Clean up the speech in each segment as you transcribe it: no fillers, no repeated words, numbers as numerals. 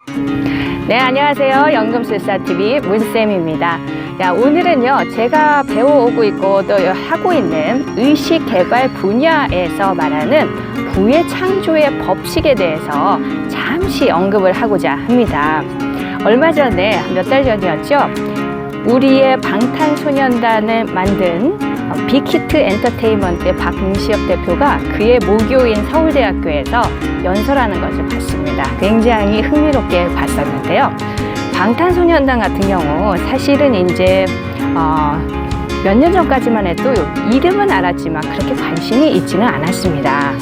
네, 안녕하세요. 연금술사TV 문쌤입니다. 자, 오늘은요, 제가 배워오고 있고 또 하고 있는 의식개발 분야에서 말하는 부의 창조의 법칙에 대해서 잠시 언급을 하고자 합니다. 얼마 전에, 몇 달 전이었죠? 우리의 방탄소년단을 만든 빅히트 엔터테인먼트의 박문시혁 대표가 그의 모교인 서울대학교에서 연설하는 것을 봤습니다. 굉장히 흥미롭게 봤었는데요. 방탄소년단 같은 경우 사실은 이제 몇 년 전까지만 해도 이름은 알았지만 그렇게 관심이 있지는 않았습니다.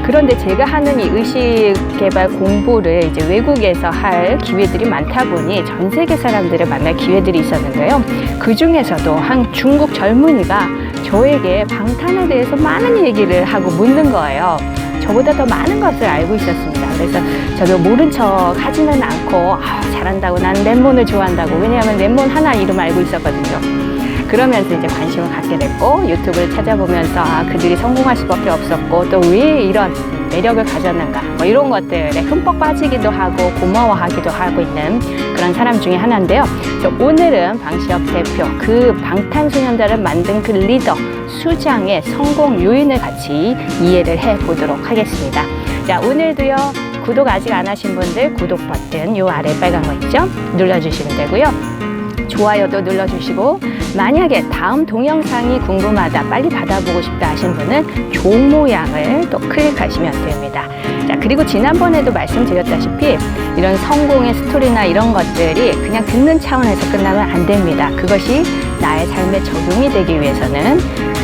그런데 제가 하는 이 의식개발 공부를 이제 외국에서 할 기회들이 많다 보니 전 세계 사람들을 만날 기회들이 있었는데요. 그 중에서도 한 중국 젊은이가 저에게 방탄에 대해서 많은 얘기를 하고 묻는 거예요. 저보다 더 많은 것을 알고 있었습니다. 그래서 저도 모른 척 하지는 않고 잘한다고, 나는 랩몬을 좋아한다고. 왜냐하면 랩몬 하나 이름 알고 있었거든요. 그러면서 이제 관심을 갖게 됐고, 유튜브를 찾아보면서 그들이 성공할 수밖에 없었고 또 왜 이런 매력을 가졌는가, 뭐 이런 것들에 흠뻑 빠지기도 하고 고마워하기도 하고 있는 그런 사람 중에 하나인데요. 오늘은 방시혁 대표, 그 방탄소년단을 만든 그 리더 수장의 성공 요인을 같이 이해를 해보도록 하겠습니다. 자, 오늘도요, 구독 아직 안 하신 분들 구독 버튼 요 아래 빨간 거 있죠? 눌러주시면 되고요. 좋아요도 눌러주시고, 만약에 다음 동영상이 궁금하다, 빨리 받아보고 싶다 하신 분은 종 모양을 또 클릭하시면 됩니다. 자, 그리고 지난번에도 말씀드렸다시피 이런 성공의 스토리나 이런 것들이 그냥 듣는 차원에서 끝나면 안 됩니다. 그것이 나의 삶에 적용이 되기 위해서는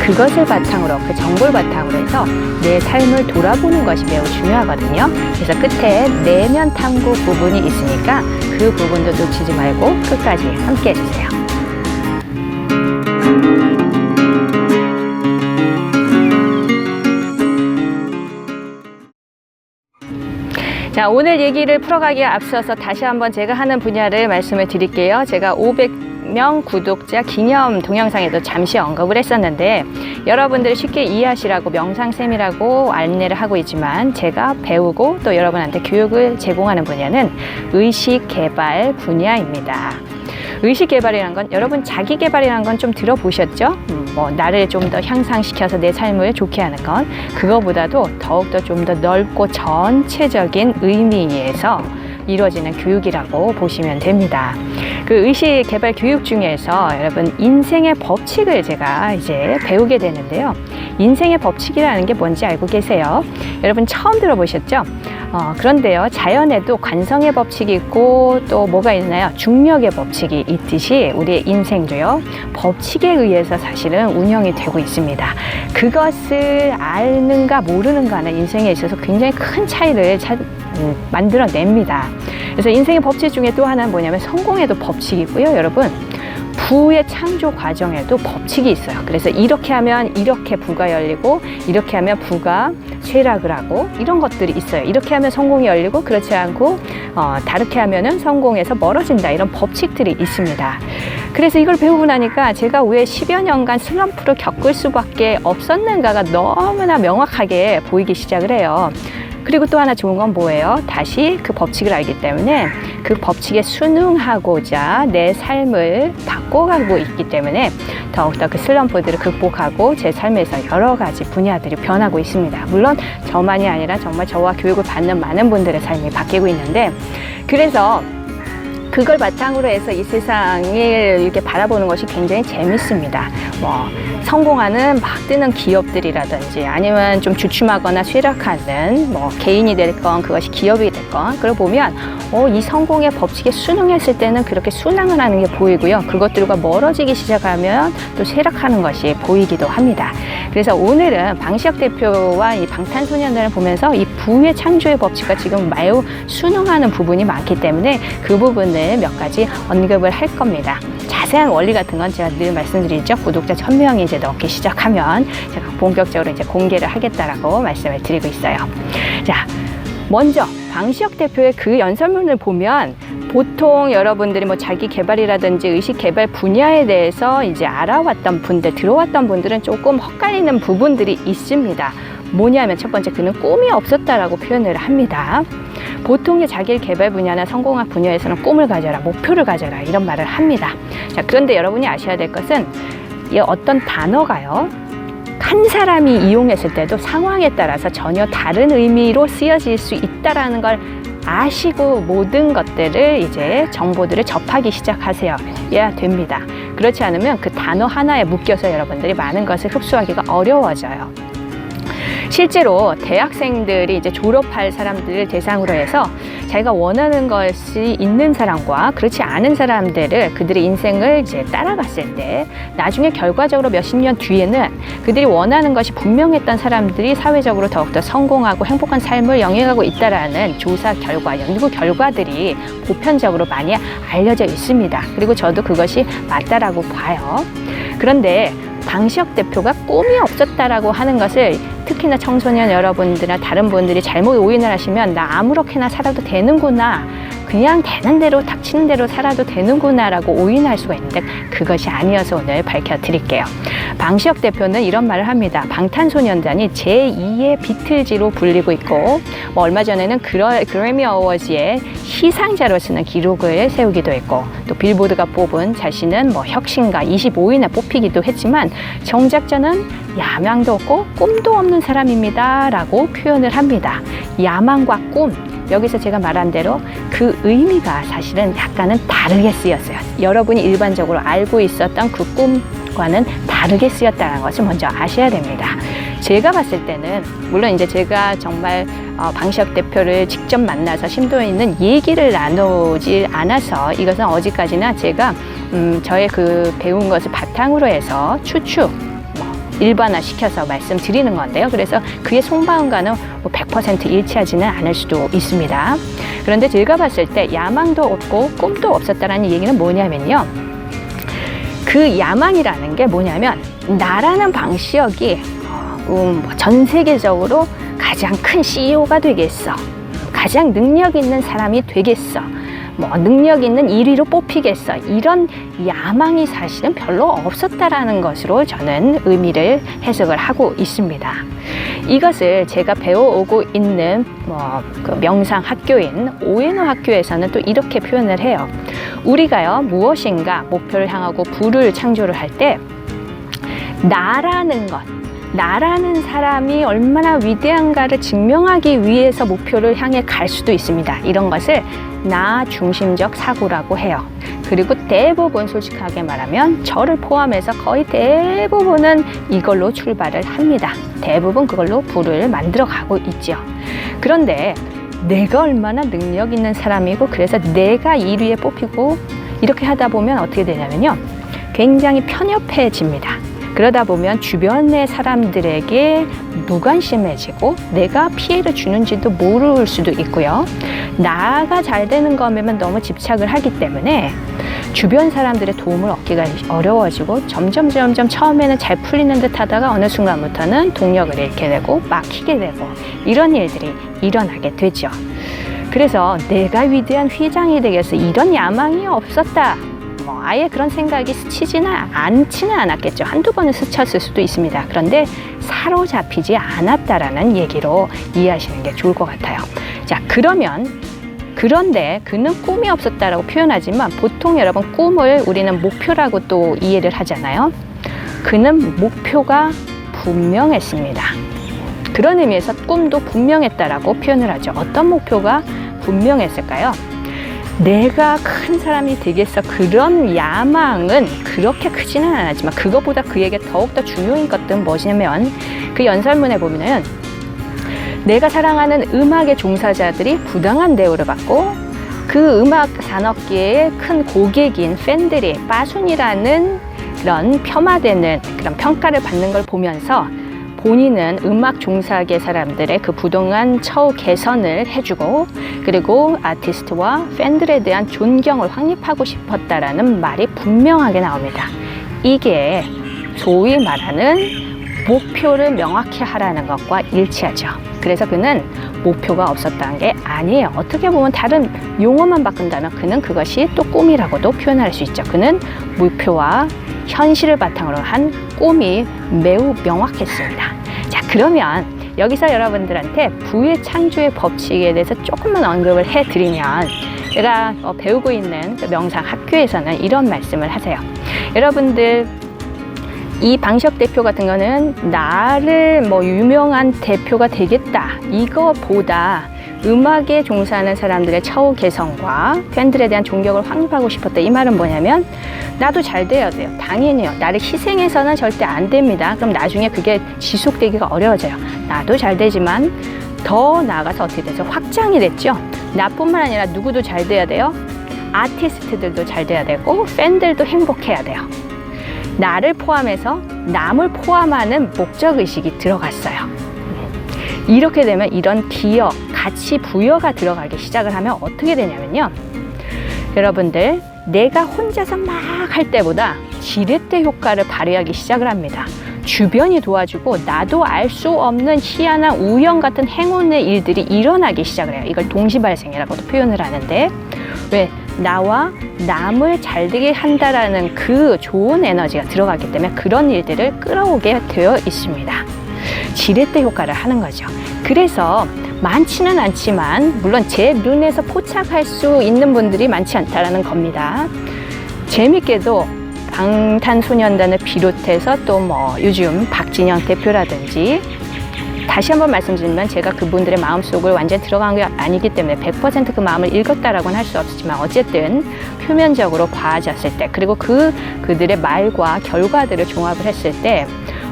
그것을 바탕으로, 그 정보를 바탕으로 해서 내 삶을 돌아보는 것이 매우 중요하거든요. 그래서 끝에 내면 탐구 부분이 있으니까 그 부분도 놓치지 말고 끝까지 함께 해주세요. 자, 오늘 얘기를 풀어가기에 앞서서 다시 한번 제가 하는 분야를 말씀을 드릴게요. 제가 500명 구독자 기념 동영상에도 잠시 언급을 했었는데, 여러분들 쉽게 이해하시라고 명상쌤이라고 안내를 하고 있지만 제가 배우고 또 여러분한테 교육을 제공하는 분야는 의식개발 분야입니다. 의식개발이라는 건, 여러분 자기개발이라는 건 좀 들어보셨죠? 나를 좀 더 향상시켜서 내 삶을 좋게 하는 건, 그거보다도 더욱더 좀 더 넓고 전체적인 의미에서 이루어지는 교육이라고 보시면 됩니다. 그 의식개발 교육 중에서 여러분 인생의 법칙을 제가 이제 배우게 되는데요. 인생의 법칙이라는 게 뭔지 알고 계세요? 여러분 처음 들어보셨죠? 그런데요, 자연에도 관성의 법칙이 있고 또 뭐가 있나요? 중력의 법칙이 있듯이 우리의 인생도요, 법칙에 의해서 사실은 운영이 되고 있습니다. 그것을 아는가 모르는가는 인생에 있어서 굉장히 큰 차이를 만들어냅니다. 그래서 인생의 법칙 중에 또 하나는 뭐냐면 성공에도 법칙이 있고요, 여러분. 부의 창조 과정에도 법칙이 있어요. 그래서 이렇게 하면 이렇게 부가 열리고, 이렇게 하면 부가 쇠락을 하고, 이런 것들이 있어요. 이렇게 하면 성공이 열리고, 그렇지 않고 다르게 하면은 성공에서 멀어진다, 이런 법칙들이 있습니다. 그래서 이걸 배우고 나니까 제가 왜 10여 년간 슬럼프를 겪을 수밖에 없었는가가 너무나 명확하게 보이기 시작을 해요. 그리고 또 하나 좋은 건 뭐예요? 다시 그 법칙을 알기 때문에 그 법칙에 순응하고자 내 삶을 바꿔가고 있기 때문에 더욱더 그 슬럼프들을 극복하고 제 삶에서 여러 가지 분야들이 변하고 있습니다. 물론 저만이 아니라 정말 저와 교육을 받는 많은 분들의 삶이 바뀌고 있는데, 그래서 그걸 바탕으로 해서 이 세상을 이렇게 바라보는 것이 굉장히 재밌습니다. 성공하는 막 뜨는 기업들이라든지 아니면 좀 주춤하거나 쇠락하는 개인이 됐건 그것이 기업이 됐건, 그걸 보면 이 성공의 법칙에 순응했을 때는 그렇게 순항을 하는 게 보이고요. 그것들과 멀어지기 시작하면 또 쇠락하는 것이 보이기도 합니다. 그래서 오늘은 방시혁 대표와 이 방탄소년단을 보면서 이 부의 창조의 법칙과 지금 매우 순응하는 부분이 많기 때문에 그 부분을 몇 가지 언급을 할 겁니다. 자세한 원리 같은 건 제가 늘 말씀드리죠. 구독자 1000명이 이제 넘기 시작하면 제가 본격적으로 이제 공개를 하겠다라고 말씀을 드리고 있어요. 자, 먼저 방시혁 대표의 그 연설문을 보면 보통 여러분들이 자기 개발이라든지 의식 개발 분야에 대해서 이제 알아왔던 분들, 들어왔던 분들은 조금 헛갈리는 부분들이 있습니다. 뭐냐면 첫 번째, 그는 꿈이 없었다라고 표현을 합니다. 보통의 자기 개발 분야나 성공학 분야에서는 꿈을 가져라, 목표를 가져라 이런 말을 합니다. 자, 그런데 여러분이 아셔야 될 것은 이 어떤 단어가요, 한 사람이 이용했을 때도 상황에 따라서 전혀 다른 의미로 쓰여질 수 있다라는 걸 아시고 모든 것들을 이제 정보들을 접하기 시작하세요. 야 됩니다. 그렇지 않으면 그 단어 하나에 묶여서 여러분들이 많은 것을 흡수하기가 어려워져요. 실제로 대학생들이 이제 졸업할 사람들을 대상으로 해서 자기가 원하는 것이 있는 사람과 그렇지 않은 사람들을 그들의 인생을 이제 따라갔을 때 나중에 결과적으로 몇십 년 뒤에는 그들이 원하는 것이 분명했던 사람들이 사회적으로 더욱더 성공하고 행복한 삶을 영위하고 있다라는 조사 결과, 연구 결과들이 보편적으로 많이 알려져 있습니다. 그리고 저도 그것이 맞다라고 봐요. 그런데 방시혁 대표가 꿈이 없었다라고 하는 것을 특히나 청소년 여러분들이나 다른 분들이 잘못 오인을 하시면 나 아무렇게나 살아도 되는구나, 그냥 되는 대로 닥치는 대로 살아도 되는구나 라고 오인할 수가 있는데 그것이 아니어서 오늘 밝혀드릴게요. 방시혁 대표는 이런 말을 합니다. 방탄소년단이 제2의 비틀즈로 불리고 있고 얼마 전에는 그래미 어워즈의 시상자로 쓰는 기록을 세우기도 했고 또 빌보드가 뽑은 자신은 혁신가 25위나 뽑히기도 했지만 정작 저는 야망도 없고 꿈도 없는 사람입니다 라고 표현을 합니다. 야망과 꿈, 여기서 제가 말한 대로 그 의미가 사실은 약간은 다르게 쓰였어요. 여러분이 일반적으로 알고 있었던 그 꿈과는 다르게 쓰였다는 것을 먼저 아셔야 됩니다. 제가 봤을 때는 물론 이제 제가 정말 방시혁 대표를 직접 만나서 심도 있는 얘기를 나누지 않아서 이것은 어디까지나 제가 저의 그 배운 것을 바탕으로 해서 추측 일반화 시켜서 말씀드리는 건데요. 그래서 그의 속마음과는 100% 일치하지는 않을 수도 있습니다. 그런데 제가 봤을 때 야망도 없고 꿈도 없었다라는 얘기는 뭐냐면요. 그 야망이라는 게 뭐냐면 나라는 방시혁이 전 세계적으로 가장 큰 CEO가 되겠어. 가장 능력 있는 사람이 되겠어. 능력 있는 1위로 뽑히겠어. 이런 야망이 사실은 별로 없었다라는 것으로 저는 의미를 해석을 하고 있습니다. 이것을 제가 배워오고 있는 그 명상 학교인 오에노 학교에서는 또 이렇게 표현을 해요. 우리가요, 무엇인가 목표를 향하고 부를 창조를 할 때 나라는 것, 나라는 사람이 얼마나 위대한가를 증명하기 위해서 목표를 향해 갈 수도 있습니다. 이런 것을 나 중심적 사고라고 해요. 그리고 대부분 솔직하게 말하면 저를 포함해서 거의 대부분은 이걸로 출발을 합니다. 대부분 그걸로 부를 만들어 가고 있죠. 그런데 내가 얼마나 능력 있는 사람이고 그래서 내가 1위에 뽑히고 이렇게 하다 보면 어떻게 되냐면요. 굉장히 편협해집니다. 그러다 보면 주변의 사람들에게 무관심해지고 내가 피해를 주는지도 모를 수도 있고요. 나가 잘 되는 거면 너무 집착을 하기 때문에 주변 사람들의 도움을 얻기가 어려워지고 점점 처음에는 잘 풀리는 듯 하다가 어느 순간부터는 동력을 잃게 되고 막히게 되고 이런 일들이 일어나게 되죠. 그래서 내가 위대한 회장이 되겠어, 이런 야망이 없었다. 아예 그런 생각이 스치지는 않았겠죠. 한두 번은 스쳤을 수도 있습니다. 그런데 사로잡히지 않았다라는 얘기로 이해하시는 게 좋을 것 같아요. 자, 그런데 그는 꿈이 없었다라고 표현하지만 보통 여러분 꿈을 우리는 목표라고 또 이해를 하잖아요. 그는 목표가 분명했습니다. 그런 의미에서 꿈도 분명했다라고 표현을 하죠. 어떤 목표가 분명했을까요? 내가 큰 사람이 되겠어. 그런 야망은 그렇게 크지는 않았지만 그것보다 그에게 더욱더 중요한 것들은 뭐냐면 그 연설문에 보면은 내가 사랑하는 음악의 종사자들이 부당한 대우를 받고 그 음악 산업계의 큰 고객인 팬들이 빠순이라는 그런 폄하되는 그런 평가를 받는 걸 보면서 본인은 음악 종사계 사람들의 그 부당한 처우 개선을 해주고 그리고 아티스트와 팬들에 대한 존경을 확립하고 싶었다라는 말이 분명하게 나옵니다. 이게 소위 말하는 목표를 명확히 하라는 것과 일치하죠. 그래서 그는 목표가 없었다는 게 아니에요. 어떻게 보면 다른 용어만 바꾼다면 그는 그것이 또 꿈이라고도 표현할 수 있죠. 그는 목표와 현실을 바탕으로 한 꿈이 매우 명확했습니다. 자, 그러면 여기서 여러분들한테 부의 창조의 법칙에 대해서 조금만 언급을 해드리면, 제가 배우고 있는 명상 학교에서는 이런 말씀을 하세요. 여러분들, 이 방시혁 대표 같은 거는 나를 유명한 대표가 되겠다, 이거보다 음악에 종사하는 사람들의 처우 개선과 팬들에 대한 존경을 확립하고 싶었다. 이 말은 뭐냐면, 나도 잘 돼야 돼요. 당연히요. 나를 희생해서는 절대 안 됩니다. 그럼 나중에 그게 지속되기가 어려워져요. 나도 잘 되지만 더 나아가서 어떻게 되죠? 확장이 됐죠. 나뿐만 아니라 누구도 잘 돼야 돼요. 아티스트들도 잘 돼야 되고 팬들도 행복해야 돼요. 나를 포함해서 남을 포함하는 목적의식이 들어갔어요. 이렇게 되면 이런 기여, 가치 부여가 들어가기 시작을 하면 어떻게 되냐면요, 여러분들, 내가 혼자서 막 할 때보다 지렛대 효과를 발휘하기 시작을 합니다. 주변이 도와주고 나도 알 수 없는 희한한 우연 같은 행운의 일들이 일어나기 시작을 해요. 이걸 동시발생이라고도 표현을 하는데, 왜? 나와 남을 잘되게 한다라는 그 좋은 에너지가 들어가기 때문에 그런 일들을 끌어오게 되어 있습니다. 지렛대 효과를 하는 거죠. 그래서 많지는 않지만, 물론 제 눈에서 포착할 수 있는 분들이 많지 않다라는 겁니다. 재밌게도 방탄소년단을 비롯해서 또 요즘 박진영 대표라든지, 다시 한번 말씀드리면 제가 그분들의 마음속을 완전히 들어간 게 아니기 때문에 100% 그 마음을 읽었다라고는 할 수 없지만, 어쨌든 표면적으로 봐졌을 때, 그리고 그들의 말과 결과들을 종합을 했을 때,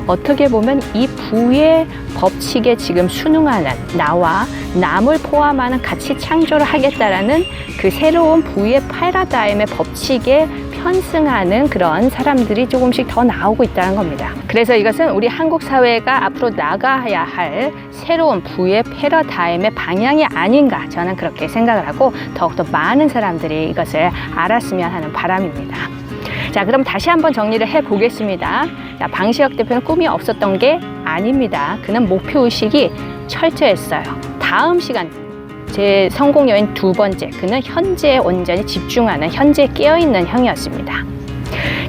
어떻게 보면 이 부의 법칙에 지금 순응하는, 나와 남을 포함하는 가치 창조를 하겠다라는 그 새로운 부의 패러다임의 법칙에 편승하는 그런 사람들이 조금씩 더 나오고 있다는 겁니다. 그래서 이것은 우리 한국 사회가 앞으로 나가야 할 새로운 부의 패러다임의 방향이 아닌가, 저는 그렇게 생각을 하고 더욱더 많은 사람들이 이것을 알았으면 하는 바람입니다. 자, 그럼 다시 한번 정리를 해보겠습니다. 자, 방시혁 대표는 꿈이 없었던 게 아닙니다. 그는 목표의식이 철저했어요. 다음 시간, 제 성공 요인 두 번째, 그는 현재에 온전히 집중하는, 현재에 깨어있는 형이었습니다.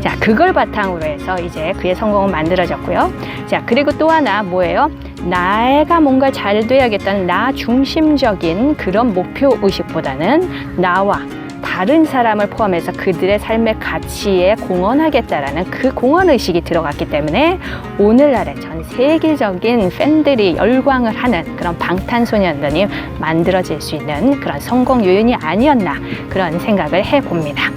자, 그걸 바탕으로 해서 이제 그의 성공은 만들어졌고요. 자, 그리고 또 하나 뭐예요? 내가 뭔가 잘 돼야겠다는 나 중심적인 그런 목표의식보다는 나와 다른 사람을 포함해서 그들의 삶의 가치에 공헌하겠다라는 그 공헌의식이 들어갔기 때문에 오늘날의 전 세계적인 팬들이 열광을 하는 그런 방탄소년단이 만들어질 수 있는 그런 성공 요인이 아니었나, 그런 생각을 해봅니다.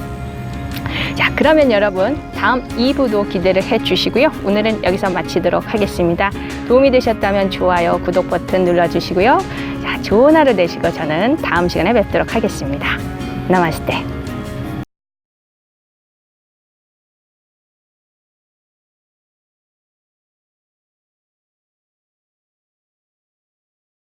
자, 그러면 여러분, 다음 2부도 기대를 해주시고요. 오늘은 여기서 마치도록 하겠습니다. 도움이 되셨다면 좋아요, 구독 버튼 눌러주시고요. 자, 좋은 하루 되시고 저는 다음 시간에 뵙도록 하겠습니다. 나마스테.